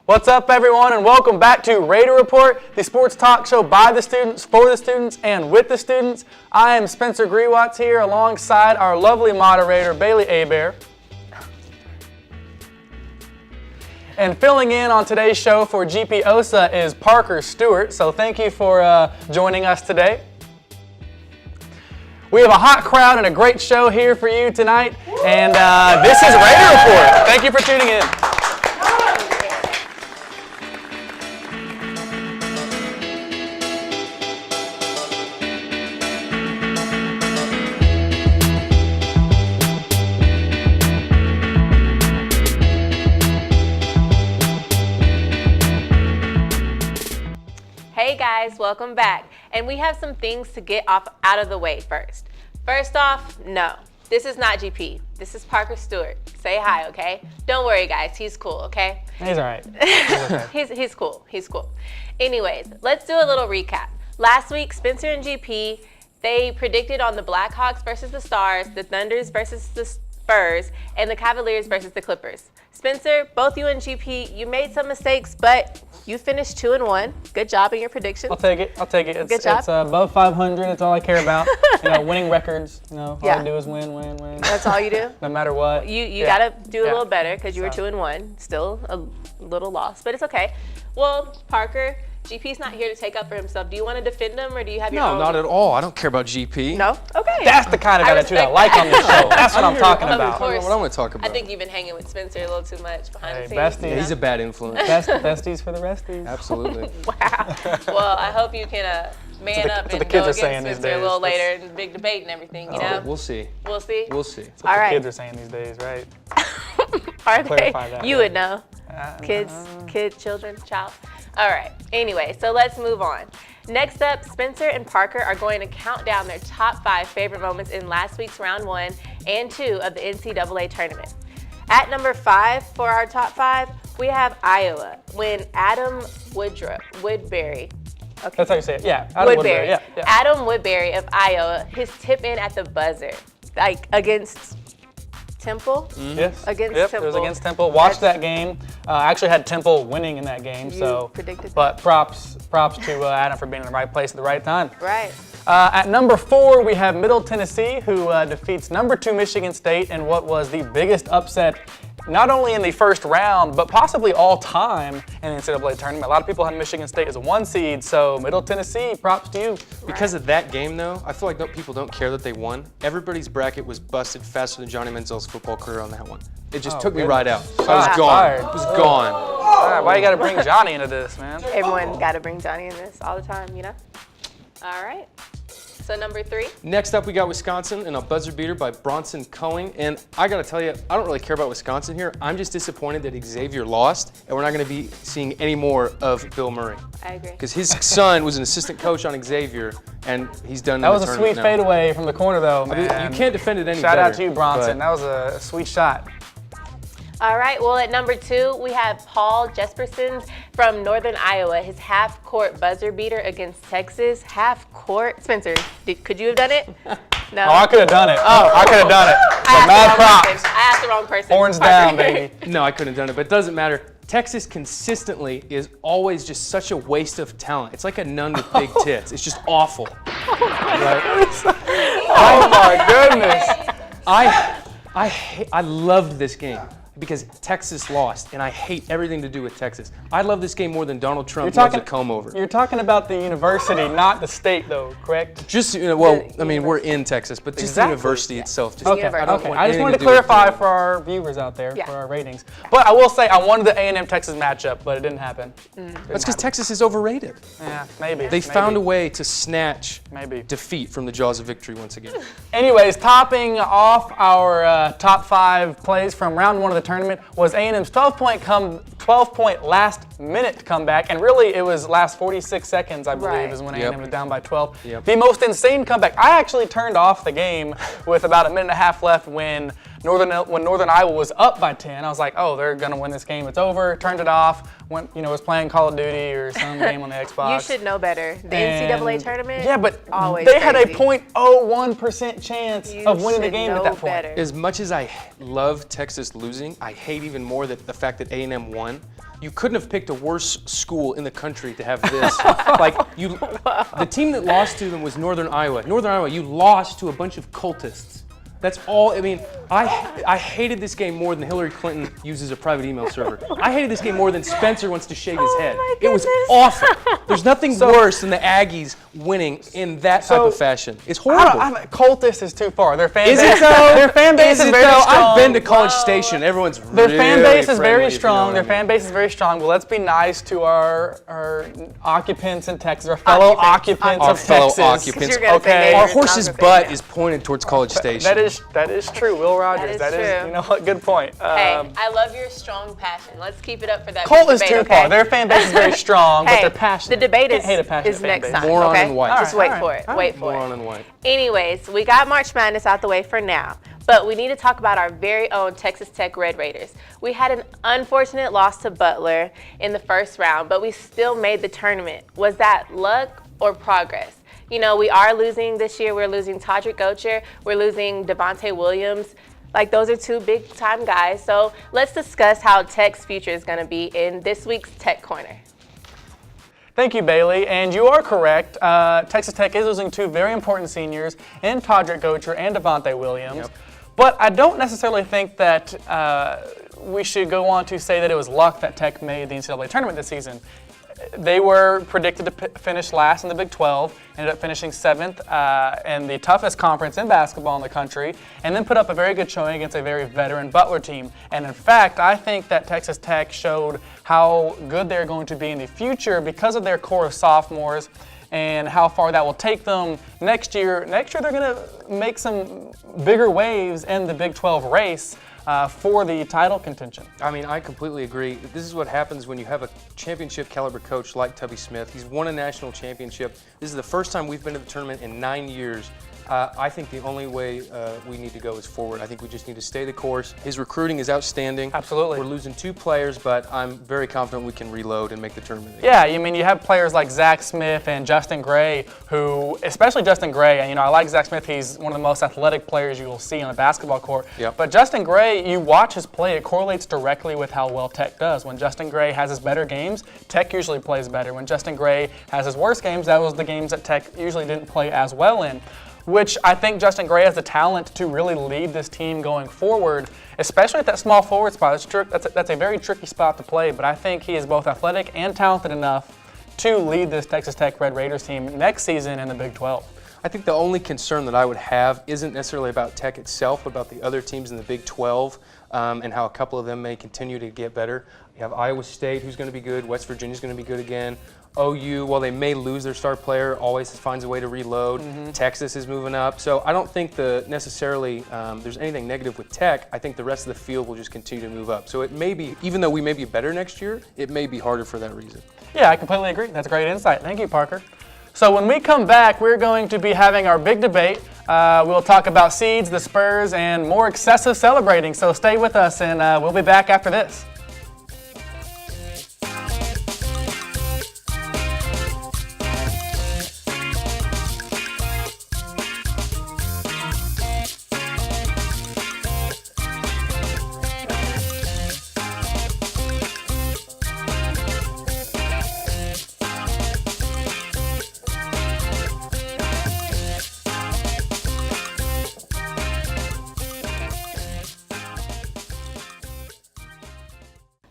What's up, everyone, and welcome back to Raider Report, the sports talk show by the students, for the students, and with the students. I am Spencer Grzywacz here alongside our lovely moderator, Bailey Hebert. And filling in on today's show for GP OSA is Parker Stewart, so thank you for joining us today. We have a hot crowd and a great show here for you tonight, and this is Raider Report. Thank you for tuning in. Hey guys, welcome back. And we have some things to get out of the way first. First off, no, this is not GP. This is Parker Stewart. Say hi, okay? Don't worry guys, he's cool, okay? He's all right. He's cool, he's cool. Anyways, let's do a little recap. Last week, Spencer and GP, they predicted on the Blackhawks versus the Stars, the Thunders versus the Spurs, and the Cavaliers versus the Clippers. Spencer, both you and GP, you made some mistakes, but you finished 2-1. Good job in your predictions. I'll take it. It's, Good job. It's above 500. That's all I care about. Winning records. All I do is win. That's all you do? No matter what. You got to do a little better because you were 2-1. Still a little lost, but it's okay. Well, Parker, GP's not here to take up for himself. Do you want to defend him, or do you have your own? No, not at all. I don't care about GP. No? Okay. That's the kind of attitude I like on this show. That's what I'm talking Of about. course. I don't know what I'm going to talk about. I think you've been hanging with Spencer a little too much behind the scenes. Besties. Yeah, he's a bad influence. Besties for the resties. Absolutely. Wow. Well, I hope you can man up and go against Spencer a little later in the big debate and everything, you know? We'll see. We'll see? We'll see. That's what the kids are saying these days, right? Are they? Clarify that, You right? would know. Children, child. All right. Anyway, so let's move on. Next up, Spencer and Parker are going to count down their top 5 favorite moments in last week's round 1 and 2 of the NCAA tournament. At number 5 for our top 5, we have Iowa, when Adam Woodbury. Okay. That's how you say it. Yeah. Adam Woodbury. Yeah. Adam Woodbury of Iowa, his tip in at the buzzer, like against Temple. Yes. Against It Temple. was against Temple. Watched that game. I actually had Temple winning in that game. You predicted that. But props to Adam for being in the right place at the right time. Right. At number 4, we have Middle Tennessee, who defeats number 2 Michigan State in what was the biggest upset, not only in the first round, but possibly all time in the NCAA tournament. A lot of people had Michigan State as a 1 seed, so Middle Tennessee, props to you. Because of that game, though, I feel like people don't care that they won. Everybody's bracket was busted faster than Johnny Manziel's football career on that one. It just took me right out. I was gone. It was gone. All right, why you got to bring Johnny into this, man? Everyone got to bring Johnny in this all the time, you know? All right. So number 3. Next up, we got Wisconsin and a buzzer beater by Bronson Coing. And I got to tell you, I don't really care about Wisconsin here. I'm just disappointed that Xavier lost, and we're not going to be seeing any more of Bill Murray. I agree. Because his son was an assistant coach on Xavier, and he's done That was a sweet fadeaway from the corner, though, man. I mean, you can't defend it any Shout better. out to you, Bronson. That was a sweet shot. All right, well, at number 2, we have Paul Jesperson from Northern Iowa, his half-court buzzer beater against Texas. Half-court. Spencer, could you have done it? No. Oh, I could have done it. I could have done it. But mad props. I asked the wrong person. Horns down, baby. No, I couldn't have done it, but it doesn't matter. Texas consistently is always just such a waste of talent. It's like a nun with big tits. It's just awful. Oh my goodness. I loved this game because Texas lost, and I hate everything to do with Texas. I love this game more than Donald Trump loves a comb over. You're talking about the university, not the state, though, correct? Just, I mean, we're in Texas, but just the university itself. Just, Okay, I don't want I just anything wanted to do with clarify it. for our viewers out there, for our ratings. But I will say, I wanted the A&M Texas matchup, but it didn't happen. That's because Texas is overrated. Yeah, maybe. They found a way to snatch Maybe. defeat from the jaws of victory once again. Anyways, topping off our top 5 plays from round 1 of the tournament was A&M's 12-point last-minute comeback, and really it was last 46 seconds, I believe, is when A&M was down by 12. The most insane comeback. I actually turned off the game with about a minute and a half left when Northern Iowa was up by 10. I was like, oh, they're gonna win this game. It's over. Turned it off. Went, was playing Call of Duty or some game on the Xbox. You should know better. The NCAA tournament. Yeah, but always they had a crazy. 0.01% chance You of winning the should game know at that point. better. As much as I love Texas losing, I hate even more the fact that A&M won. you couldn't have picked a worse school in the country to have this. The team that lost to them was Northern Iowa. Northern Iowa, you lost to a bunch of cultists. That's all. I mean, I hated this game more than Hillary Clinton uses a private email server. I hated this game more than Spencer wants to shave his head. my It was goodness. awful. There's nothing worse than the Aggies winning in that type of fashion. It's horrible. Cultist is too far. Their fan Is base, it though? Their fan base is very strong. I've been to College Station. Everyone's Their really fan base is friendly, very if you know strong. what I Their mean. fan base is very strong. Well, let's be nice to our occupants in Texas, our fellow occupants Our of fellow Texas. occupants. You're gonna say Okay. neighbors, Our and horse's I'm gonna say butt no. is pointed towards College Station. That is true. Will Rogers. That is true. You know what? Good point. Hey, I love your strong passion. Let's keep it up for that. Colt big is debate, too okay? far. Their fan base is very strong, but Hey, they're passionate. the debate Can't hate a passionate is fan next base. time. Moron okay? and white. Just All wait right, for it. all Wait for Moron it. and white. Anyways, we got March Madness out the way for now, but we need to talk about our very own Texas Tech Red Raiders. We had an unfortunate loss to Butler in the first round, but we still made the tournament. Was that luck or progress? You know, we are losing this year. We're losing Todrick Gocher. We're losing Devontae Williams. Like, those are two big-time guys. So let's discuss how Tech's future is going to be in this week's Tech Corner. Thank you, Bailey. And you are correct. Texas Tech is losing two very important seniors in Todrick Gocher and Devontae Williams. Yep. But I don't necessarily think that we should go on to say that it was luck that Tech made the NCAA tournament this season. They were predicted to finish last in the Big 12, ended up finishing 7th in the toughest conference in basketball in the country, and then put up a very good showing against a very veteran Butler team. And in fact, I think that Texas Tech showed how good they're going to be in the future because of their core of sophomores and how far that will take them next year. Next year, they're going to make some bigger waves in the Big 12 race for the title contention. I mean, I completely agree. This is what happens when you have a championship caliber coach like Tubby Smith. He's won a national championship. This is the first time we've been to the tournament in 9 years. I think the only way we need to go is forward. I think we just need to stay the course. His recruiting is outstanding. Absolutely. We're losing 2 players, but I'm very confident we can reload and make the tournament. Yeah, I mean, you have players like Zach Smith and Justin Gray, who, especially Justin Gray, and I like Zach Smith. He's one of the most athletic players you will see on a basketball court. Yep. But Justin Gray, you watch his play, it correlates directly with how well Tech does. When Justin Gray has his better games, Tech usually plays better. When Justin Gray has his worst games, that was the games that Tech usually didn't play as well in. Which I think Justin Gray has the talent to really lead this team going forward, especially at that small forward spot. That's a very tricky spot to play, but I think he is both athletic and talented enough to lead this Texas Tech Red Raiders team next season in the Big 12. I think the only concern that I would have isn't necessarily about Tech itself, but about the other teams in the Big 12 and how a couple of them may continue to get better. You have Iowa State, who's going to be good. West Virginia's going to be good again. OU, while they may lose their star player, always finds a way to reload. Texas is moving up. So I don't think necessarily there's anything negative with Tech. I think the rest of the field will just continue to move up. So it may be, even though we may be better next year, it may be harder for that reason. Yeah, I completely agree. That's great insight. Thank you, Parker. So when we come back, we're going to be having our big debate. We'll talk about seeds, the Spurs, and more excessive celebrating. So stay with us, and we'll be back after this.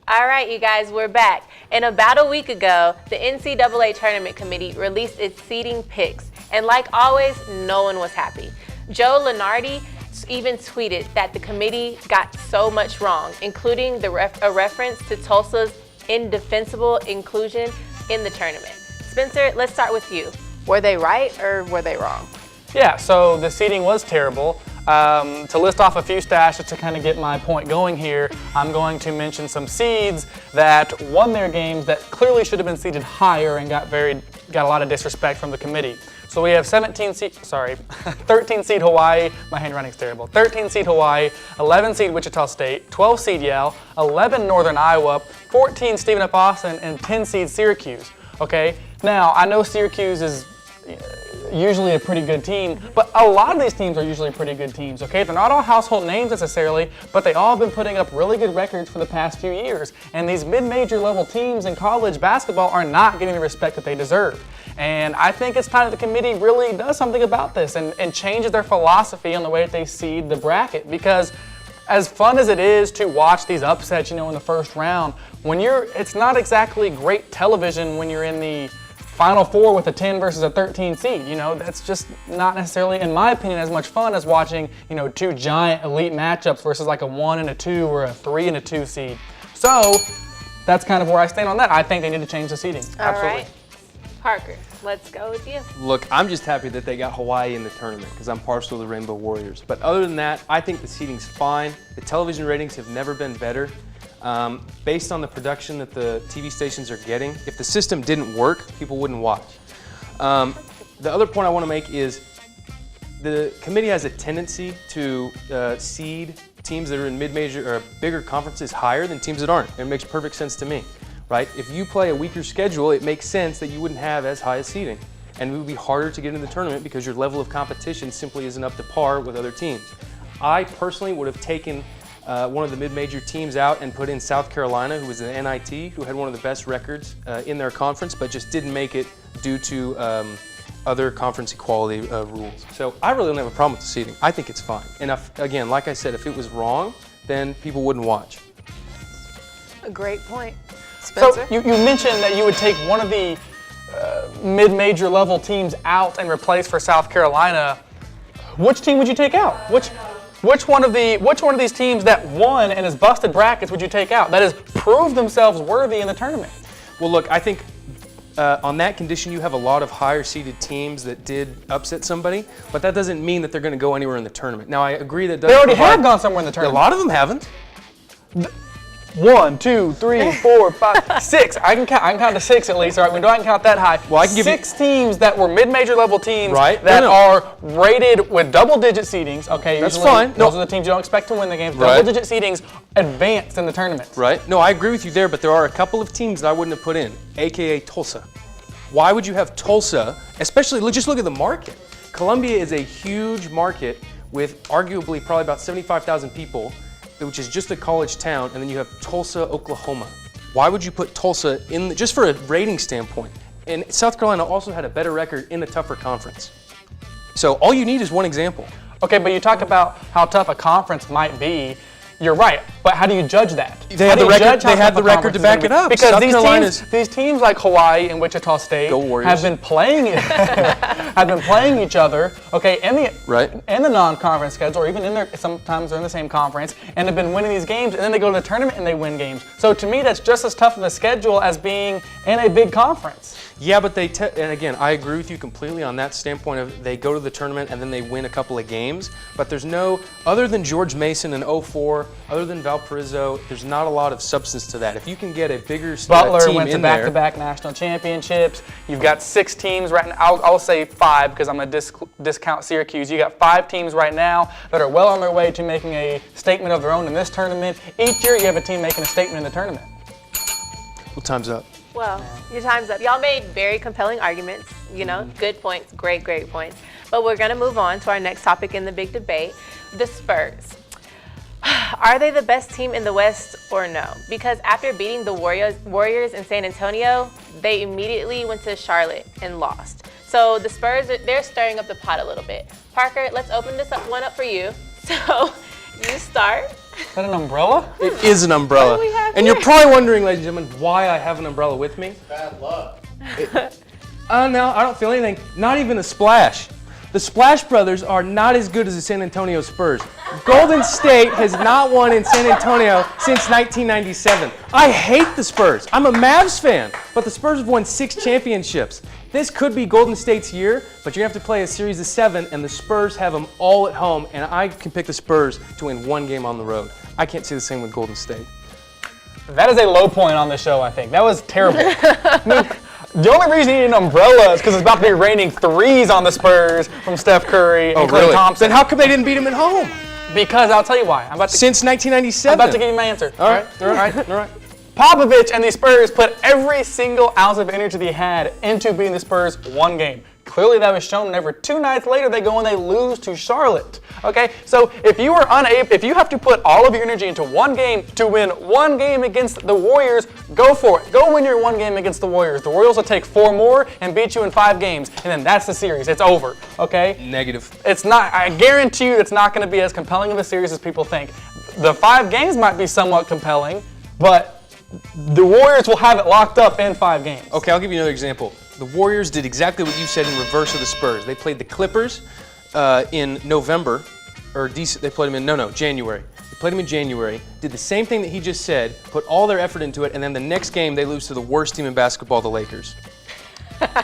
All right, you guys, we're back. And about a week ago, the NCAA Tournament Committee released its seeding picks. And like always, no one was happy. Joe Lunardi even tweeted that the committee got so much wrong, including a reference to Tulsa's indefensible inclusion in the tournament. Spencer, let's start with you. Were they right or were they wrong? Yeah, so the seeding was terrible. To list off a few stats just to kind of get my point going here, I'm going to mention some seeds that won their games that clearly should have been seeded higher and got a lot of disrespect from the committee. So we have 13 seed Hawaii, my handwriting's terrible, 13 seed Hawaii, 11 seed Wichita State, 12 seed Yale, 11 Northern Iowa, 14 Stephen F. Austin, and 10 seed Syracuse, okay? Now, I know Syracuse is, usually a pretty good team, but a lot of these teams are usually pretty good teams, okay? They're not all household names necessarily, but they all have been putting up really good records for the past few years. And these mid-major level teams in college basketball are not getting the respect that they deserve. And I think it's time that the committee really does something about this and changes their philosophy on the way that they seed the bracket, because as fun as it is to watch these upsets, in the first round, it's not exactly great television when you're in the Final Four with a 10 versus a 13 seed. That's just not necessarily, in my opinion, as much fun as watching, two giant elite matchups versus like a 1 and a 2 or a 3 and a 2 seed. So that's kind of where I stand on that. I think they need to change the seeding. Absolutely. All right. Parker, let's go with you. Look, I'm just happy that they got Hawaii in the tournament because I'm partial to the Rainbow Warriors. But other than that, I think the seeding's fine. The television ratings have never been better. Based on the production that the TV stations are getting, if the system didn't work, people wouldn't watch. The other point I want to make is the committee has a tendency to seed teams that are in mid-major or bigger conferences higher than teams that aren't. It makes perfect sense to me, right? If you play a weaker schedule, it makes sense that you wouldn't have as high a seeding. And it would be harder to get in the tournament because your level of competition simply isn't up to par with other teams. I personally would have taken one of the mid-major teams out and put in South Carolina, who was an NIT, who had one of the best records in their conference, but just didn't make it due to other conference equality rules. So I really don't have a problem with the seeding. I think it's fine. And again, like I said, if it was wrong, then people wouldn't watch. A great point. Spencer? So you mentioned that you would take one of the mid-major level teams out and replace for South Carolina. Which team would you take out? Which one of these teams that won and has busted brackets would you take out? That has proved themselves worthy in the tournament. Well, look, I think on that condition, you have a lot of higher seeded teams that did upset somebody, but that doesn't mean that they're going to go anywhere in the tournament. Now, I agree that they already have gone somewhere in the tournament. A lot of them haven't. 1, 2, 3, 4, 5, 6. I can count to 6 at least. All right, I can count that high. Well, I can give 6 teams that were mid-major level teams right? that are rated with double-digit seedings. Okay, that's usually fine. Those are the teams you don't expect to win the games. Right. Double-digit seedings advanced in the tournament. Right. No, I agree with you there, but there are a couple of teams that I wouldn't have put in, aka Tulsa. Why would you have Tulsa? Especially, just look at the market. Columbia is a huge market with arguably probably about 75,000 people, which is just a college town, and then you have Tulsa, Oklahoma. Why would you put Tulsa in, just for a rating standpoint? And South Carolina also had a better record in a tougher conference. So all you need is one example. Okay, but you talk about how tough a conference might be. You're right, but how do you judge that? They had the record. They had the record to back it up. Because these teams like Hawaii and Wichita State have been playing each other. Okay, in the non-conference schedule, or even sometimes they're in the same conference, and have been winning these games. And then they go to the tournament and they win games. So to me, that's just as tough of a schedule as being in a big conference. Yeah, but and again, I agree with you completely on that standpoint of they go to the tournament and then they win a couple of games. But there's other than George Mason in 2004, other than Valparaiso, there's not a lot of substance to that. If you can get a bigger Butler team went to back-to-back national championships. You've got 6 teams right now. I'll say 5 because I'm going to discount Syracuse. You got 5 teams right now that are well on their way to making a statement of their own in this tournament. Each year you have a team making a statement in the tournament. Well, time's up. Well, your time's up. Y'all made very compelling arguments, good points, great points. But we're going to move on to our next topic in the big debate, the Spurs. Are they the best team in the West or no? Because after beating the Warriors in San Antonio, they immediately went to Charlotte and lost. So the Spurs, they're stirring up the pot a little bit. Parker, let's open this one up for you. So you start. Is that an umbrella? It is an umbrella. What do we have and here? You're probably wondering, ladies and gentlemen, why I have an umbrella with me. Bad luck. No, I don't feel anything. Not even a splash. The Splash Brothers are not as good as the San Antonio Spurs. Golden State has not won in San Antonio since 1997. I hate the Spurs. I'm a Mavs fan, but the Spurs have won 6 championships. This could be Golden State's year, but you're going to have to play a series of 7, and the Spurs have them all at home, and I can pick the Spurs to win 1 game on the road. I can't say the same with Golden State. That is a low point on the show, I think. That was terrible. The only reason you need an umbrella is because it's about to be raining 3s on the Spurs from Steph Curry and Klay Thompson. Then how come they didn't beat him at home? Because I'll tell you why. Since 1997. I'm about to give you my answer. All right. Popovich and the Spurs put every single ounce of energy they had into beating the Spurs one game. Clearly that was shown whenever 2 nights later they go and they lose to Charlotte. Okay, so if you have to put all of your energy into one game to win one game against the Warriors, go for it. Go win your one game against the Warriors. The Warriors will take 4 more and beat you in 5 games, and then that's the series. It's over. Okay? Negative. It's not. I guarantee you, it's not going to be as compelling of a series as people think. The 5 games might be somewhat compelling, but the Warriors will have it locked up in 5 games. Okay, I'll give you another example. The Warriors did exactly what you said in reverse of the Spurs. They played the Clippers in November, or they played them in, January. They played them in January, did the same thing that he just said, put all their effort into it, and then the next game they lose to the worst team in basketball, the Lakers.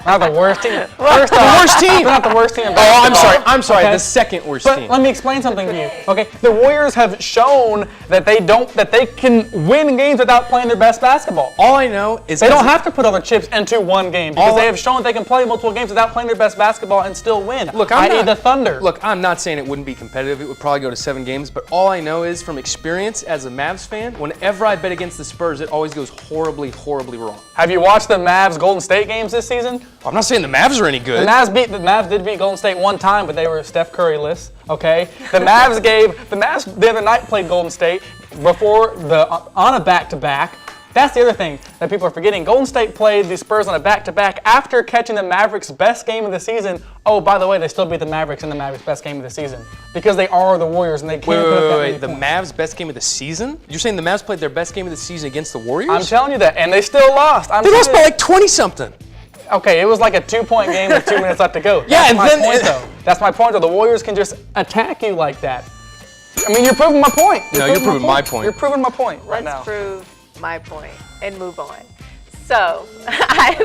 Not the worst team. The worst team! Not the worst team in Oh, basketball. I'm sorry, Okay. the second worst But team. let me explain something to you. Okay, the Warriors have shown that they can win games without playing their best basketball. All I know is They don't have to put all their chips into one game because All- they have shown that they can play multiple games without playing their best basketball and still win. Look, I need the Thunder. Look, I'm not saying it wouldn't be competitive. It would probably go to 7 games, but all I know is from experience as a Mavs fan, whenever I bet against the Spurs, it always goes horribly, horribly wrong. Have you watched the Mavs Golden State games this season? I'm not saying the Mavs are any The good. Mavs did beat Golden State one time, but they were Steph Curry-less. Okay, the Mavs the other night played Golden State on a back-to-back. That's the other thing that people are forgetting. Golden State played the Spurs on a back-to-back after catching the Mavericks' best game of the season. Oh, by the way, they still beat the Mavericks in the Mavericks' best game of the season because they are the Warriors and they can't put up that many The points. Mavs' best game of the season? You're saying the Mavs played their best game of the season against the Warriors? I'm telling you that, and they still lost. They lost by like 20-something. Okay, it was like a 2-point game with 2 minutes left to go. Yeah, That's and my then- point, though. That's my point, though. The Warriors can just attack you like that. I mean, you're proving my point. No, you're proving my point. You're proving my point right Let's now. prove my point and move on. So, I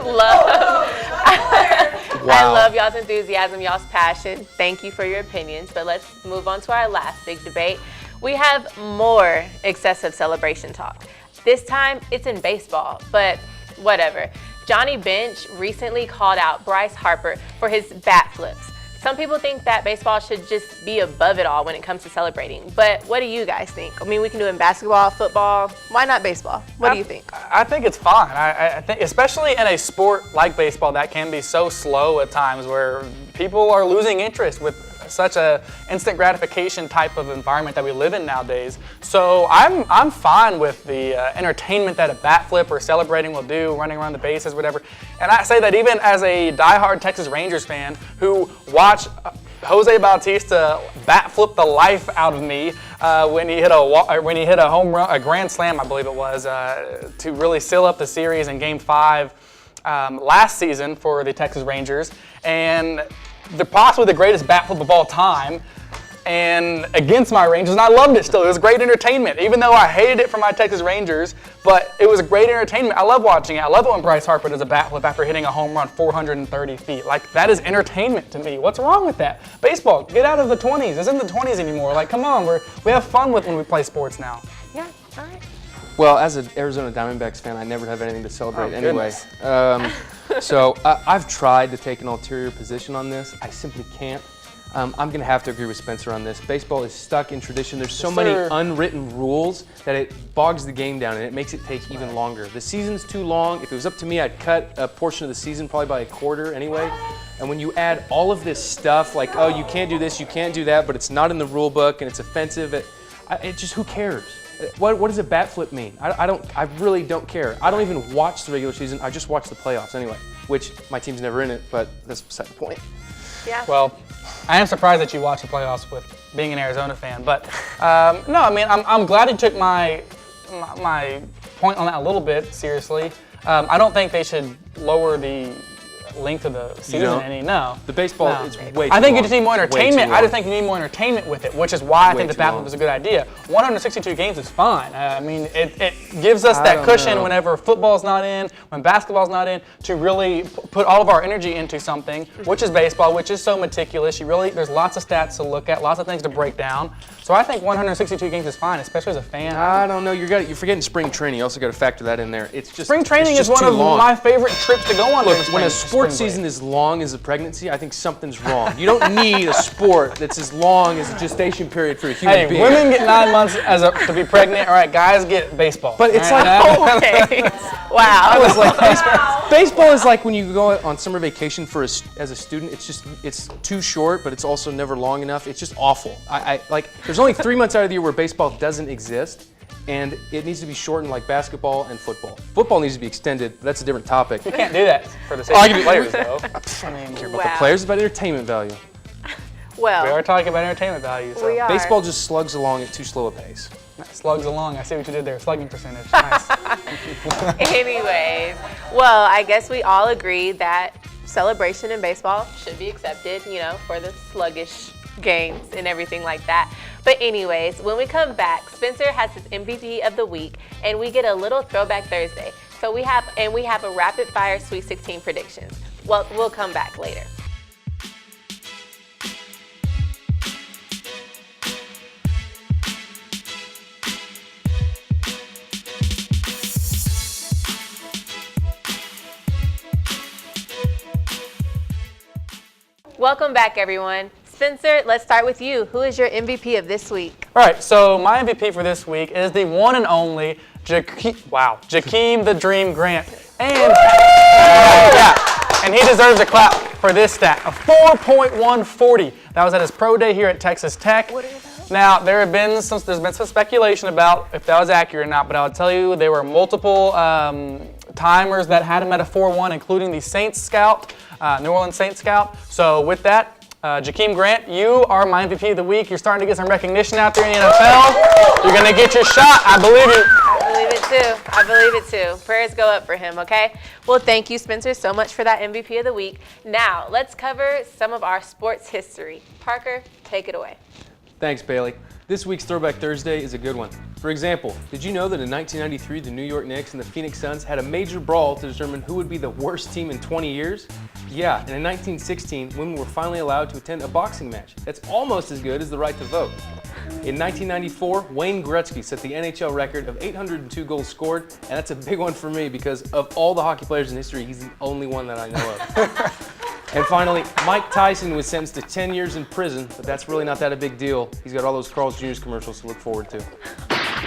love y'all's enthusiasm, y'all's passion. Thank you for your opinions, but let's move on to our last big debate. We have more excessive celebration talk. This time, it's in baseball, but whatever. Johnny Bench recently called out Bryce Harper for his bat flips. Some people think that baseball should just be above it all when it comes to celebrating. But what do you guys think? I mean, we can do it in basketball, football. Why not baseball? What do you think? I think it's fine. I think, especially in a sport like baseball that can be so slow at times where people are losing interest with such a instant gratification type of environment that we live in nowadays. So I'm fine with the entertainment that a bat flip or celebrating will do, running around the bases, whatever. And I say that even as a diehard Texas Rangers fan who watched Jose Bautista bat flip the life out of me when he hit a home run, a grand slam, I believe it was, to really seal up the series in Game 5 last season for the Texas Rangers, and possibly the greatest bat flip of all time, and against my Rangers, and I loved it still. It was great entertainment, even though I hated it for my Texas Rangers, but it was great entertainment. I love watching it. I love it when Bryce Harper does a bat flip after hitting a home run 430 feet. Like, that is entertainment to me. What's wrong with that? Baseball, get out of the 20s. It's in the 20s anymore. Like, come on, we have fun with when we play sports now. Yeah, all right. Well, as an Arizona Diamondbacks fan, I never have anything to celebrate anyway. goodness. So I've tried to take an ulterior position on this. I simply can't. I'm going to have to agree with Spencer on this. Baseball is stuck in tradition. There's so many unwritten rules that it bogs the game down and it makes it take even longer. The season's too long. If it was up to me, I'd cut a portion of the season probably by a quarter anyway. And when you add all of this stuff like, oh, you can't do this, you can't do that, but it's not in the rule book and it's offensive, it just, who cares? What does a bat flip mean? I really don't care. I don't even watch the regular season. I just watch the playoffs anyway, which my team's never in it, but that's beside the point. Yeah. Well, I am surprised that you watch the playoffs with being an Arizona fan, but no, I mean, I'm glad you took my point on that a little bit seriously. I don't think they should lower the length of the season any. No. The baseball is way too I think long. you just need more Way entertainment. too I just long. think you need more entertainment with it, which is why I Way think the too bat flip long. is a good idea. 162 games is fine. I mean, it gives us that don't cushion know. whenever football's not in, when basketball's not in, to really put all of our energy into something, which is baseball, which is so meticulous. There's lots of stats to look at, lots of things to break down. So I think 162 games is fine, especially as a fan. I don't know. You're forgetting spring training. You also got to factor that in there. It's just Spring training it's is just one too of long. my favorite trips to go on. Look, during when a spring sports season is long as a pregnancy, I think something's wrong. You don't need a sport that's as long as a gestation period for a human being. Women get 9 months to be pregnant. All right, guys get baseball. But it's Okay. Wow. It's like baseball is like when you go on summer vacation as a student. It's too short, but it's also never long enough. It's just awful. There's only 3 months out of the year where baseball doesn't exist, and it needs to be shortened like basketball and football. Football needs to be extended, but that's a different topic. You can't do that for the sake of players, though. About the players, about entertainment value. Well, we are talking about entertainment value. So. we are. Baseball just slugs along at too slow a pace. Slugs along. I see what you did there. Slugging percentage. Nice. Anyways, well, I guess we all agree that celebration in baseball should be accepted, for the sluggish games and everything like that. But anyways, when we come back, Spencer has his MVP of the week, and we get a little throwback Thursday. So we have a rapid fire Sweet 16 predictions. Well, we'll come back later. Welcome back, everyone. Spencer, let's start with you. Who is your MVP of this week? All right, so my MVP for this week is the one and only Jakeem the Dream Grant. And and he deserves a clap for this stat, a 4.140. That was at his pro day here at Texas Tech. What are those? Now, there's been some speculation about if that was accurate or not, but I'll tell you there were multiple timers that had him at a 4.1, including the Saints scout, New Orleans Saints scout. So with that, Jakeem Grant, you are my MVP of the week. You're starting to get some recognition out there in the NFL. You're going to get your shot. I believe you. I believe it too. Prayers go up for him, okay? Well, thank you, Spencer, so much for that MVP of the week. Now, let's cover some of our sports history. Parker, take it away. Thanks, Bailey. This week's Throwback Thursday is a good one. For example, did you know that in 1993, the New York Knicks and the Phoenix Suns had a major brawl to determine who would be the worst team in 20 years? Yeah, and in 1916, women were finally allowed to attend a boxing match. That's almost as good as the right to vote. In 1994, Wayne Gretzky set the NHL record of 802 goals scored, and that's a big one for me because of all the hockey players in history, he's the only one that I know of. And finally, Mike Tyson was sentenced to 10 years in prison, but that's really not that a big deal. He's got all those Carl's Jr. commercials to look forward to.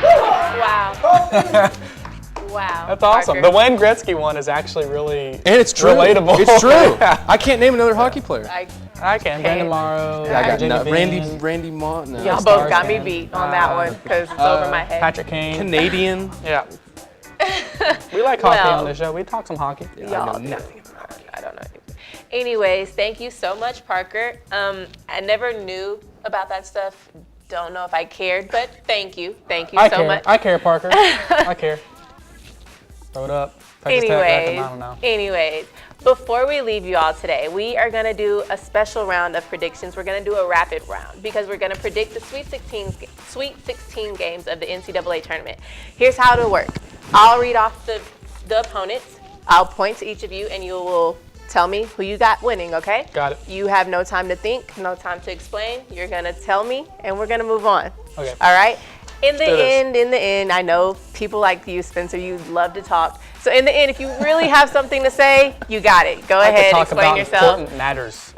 Wow. Wow. That's awesome. Parker. The Wayne Gretzky one is actually really And it's true. relatable. It's true. I can't name another hockey player. I can. Brandon Morrow. I got Virginia Bean, Randy Mott. No. Y'all both got me beat on that one because it's over my head. Patrick Kane. Canadian. Yeah. We like hockey Well, on this show. We talk some hockey. I Y'all know do. nothing about hockey. I don't know anything. Anyways, thank you so much, Parker. I never knew about that stuff. Don't know if I cared, but thank you. Thank you so much. I care, Parker. I care. Throw it up. Texas Tech record, I don't know. Anyways, before we leave you all today, we are going to do a special round of predictions. We're going to do a rapid round because we're going to predict the Sweet 16 games of the NCAA tournament. Here's how it'll work. I'll read off the opponents. I'll point to each of you, and you will tell me who you got winning, okay? Got it. You have no time to think, no time to explain. You're going to tell me, and we're going to move on. Okay. All right? In the do this. end, I know people like you, Spencer, you love to talk. So in the end, if you really have something to say, you got it. Go ahead, talk explain about yourself. important matters.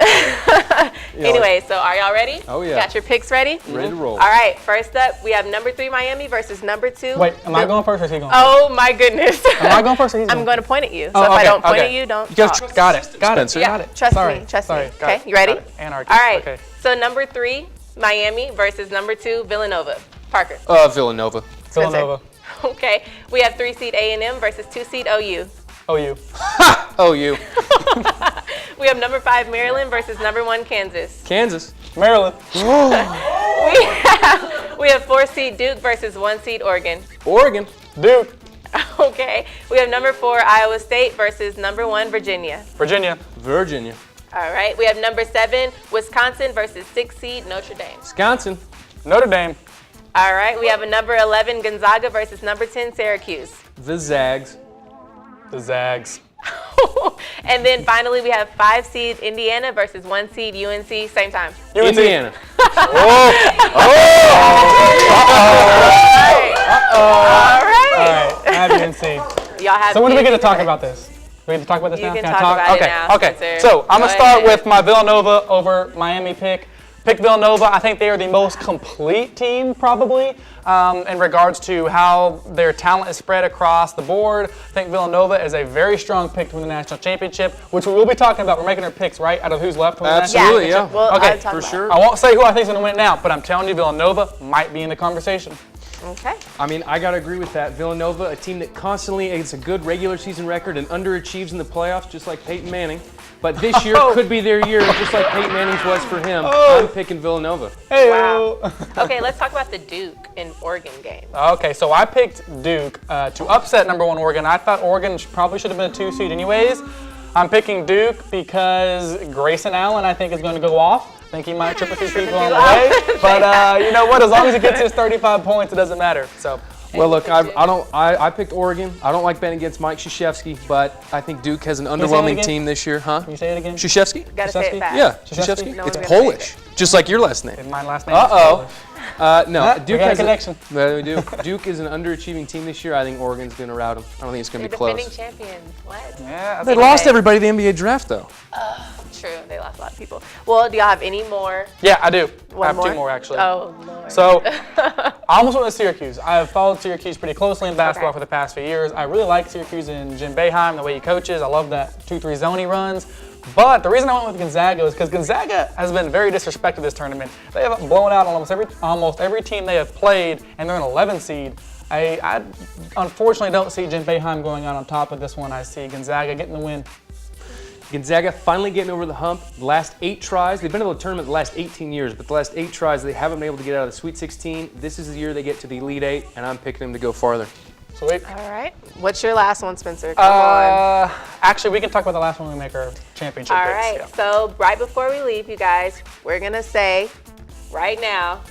Anyway, so are y'all ready? Oh, yeah. Got your picks ready? Ready to roll. All right, first up, we have number 3 Miami versus number 2. Wait, am I going first or is he going Oh my goodness. first? Am I going first or he's I'm going going to point at you. So Oh, if I okay, don't point okay. at you, don't You gotta talk. Got it. Got Spencer. it. Got it. Trust Sorry. me. Trust Sorry. me. Got Okay, it. you ready? Got it. Anarchy. All right. Okay. So number 3, Miami versus number 2, Villanova. Parker. Villanova. Villanova. Okay. We have 3 seed A&M versus 2 seed OU. OU. OU. We have number 5 Maryland versus number 1 Kansas. Kansas. Maryland. We have 4 seed Duke versus 1 seed Oregon. Oregon. Duke. Okay. We have number 4 Iowa State versus number 1 Virginia. Virginia. Virginia. All right. We have number 7 Wisconsin versus 6 seed Notre Dame. Wisconsin. Notre Dame. All right. We have a number 11 Gonzaga versus number 10 Syracuse. The Zags. The Zags. And then finally we have 5 seed Indiana versus 1 seed UNC. Same time. UNC. Indiana. All right. All right. I have UNC. Y'all have So when do we get to UNC talk correct. about this? We need to talk about this You now? can I talk talk? about it Okay, now, okay. Spencer. So I'm going to Go start ahead. with my Villanova over Miami pick. Pick Villanova. I think they are the most complete team probably in regards to how their talent is spread across the board. I think Villanova is a very strong pick to win the national championship, which we will be talking about. We're making our picks, right, out of who's left to win the national Absolutely, championship. yeah. Well, Okay, I'll talk for about sure. I won't say who I think is going to win it now, but I'm telling you Villanova might be in the conversation. it. Okay. I mean, I got to agree with that. Villanova, a team that constantly gets a good regular season record and underachieves in the playoffs, just like Peyton Manning. But this year could be their year, just like Peyton Manning's was for him. I'm picking Villanova. Hey, Wow. Okay, let's talk about the Duke and Oregon game. Okay, so I picked Duke to upset number 1 Oregon. I thought Oregon probably should have been a 2 seed anyways. I'm picking Duke because Grayson Allen, I think, is going to go off. I think he might trip a few people on the way. But you know what? As long as he gets his 35 points, it doesn't matter. So. Well, look, I picked Oregon. I don't like betting against Mike Krzyzewski, but I think Duke has an say it underwhelming again? team this year, huh? Can you say it again? Krzyzewski? Gotta say it fast. Yeah, Krzyzewski? Krzyzewski. No It's one's gonna Polish, just like your last name. My last name Uh-oh. is Polish. No, we Duke got a has connection. Well, we do. Duke is an underachieving team this year. I think Oregon's going to rout them. I don't think it's going They're to be close. defending champions. What? Yeah, They lost everybody in the NBA draft, though. True, they lost a lot of people. Well, do y'all have any more? Yeah, I do. I One have more? 2 more, actually. Oh, Lord. So, I almost went with Syracuse. I have followed Syracuse pretty closely in basketball Okay. for the past few years. I really like Syracuse and Jim Boeheim, the way he coaches. I love that 2-3 zone he runs. But the reason I went with Gonzaga is because Gonzaga has been very disrespected this tournament. They have blown out almost every team they have played, and they're an 11 seed. I unfortunately don't see Jim Boeheim going out on top of this one. I see Gonzaga getting the win. Gonzaga finally getting over the hump. The last 8 tries, they've been to the tournament the last 18 years, but the last 8 tries, they haven't been able to get out of the Sweet 16. This is the year they get to the Elite 8, and I'm picking them to go farther. Sweet. All right. What's your last one, Spencer? Come on. Actually, we can talk about the last one when we make our championship All picks. right. Yeah. So right before we leave, you guys, we're going to say right now,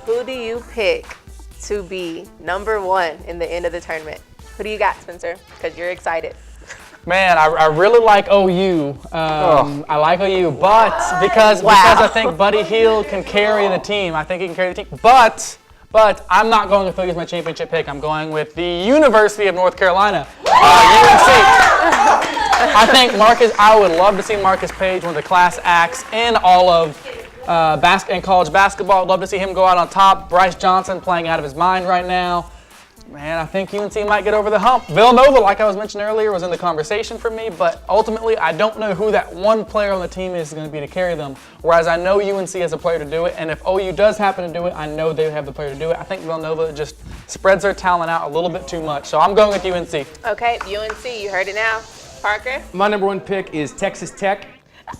who do you pick to be number 1 in the end of the tournament? Who do you got, Spencer? Because you're excited. Man, I really like OU. I like OU, but because I think Buddy Hield can carry the team. I think he can carry the team. But I'm not going with OU as my championship pick. I'm going with the University of North Carolina, UNC. I think I would love to see Marcus Page, one of the class acts in all of in college basketball. I'd love to see him go out on top. Bryce Johnson playing out of his mind right now. Man, I think UNC might get over the hump. Villanova, like I was mentioning earlier, was in the conversation for me, but ultimately I don't know who that one player on the team is going to be to carry them, whereas I know UNC has a player to do it, and if OU does happen to do it, I know they have the player to do it. I think Villanova just spreads their talent out a little bit too much, so I'm going with UNC. Okay, UNC, you heard it now. Parker? My number 1 pick is Texas Tech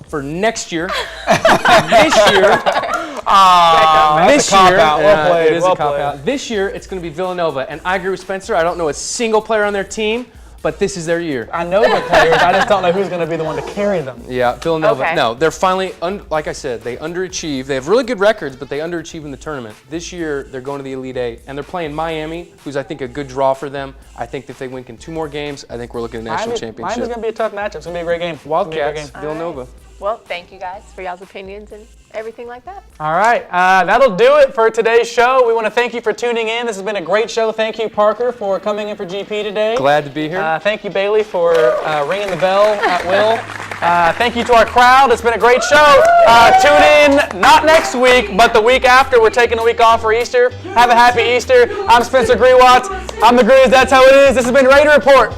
for next year. This year, That's a cop-out. Well played, it is well a cop played. out. This year, it's going to be Villanova, and I agree with Spencer. I don't know a single player on their team, but this is their year. I know the players, I just don't know who's going to be the one to carry them. Yeah, Villanova. Okay. No, they're finally, like I said, they underachieve. They have really good records, but they underachieve in the tournament. This year, they're going to the Elite 8, and they're playing Miami, who's, I think, a good draw for them. I think if they win in 2 more games, I think we're looking at a national championship. Miami's going to be a tough matchup. It's going to be a great game. Wildcats, It's gonna Villanova. Well, thank you guys for y'all's opinions and everything like that. All right, that'll do it for today's show. We want to thank you for tuning in. This has been a great show. Thank you, Parker, for coming in for GP today. Glad to be here. Thank you, Bailey, for ringing the bell at will. Thank you to our crowd. It's been a great show. Tune in, not next week, but the week after. We're taking a week off for Easter. Have a happy Easter. I'm Spencer Grzywacz. I'm the Grizz. That's how it is. This has been Raider Report.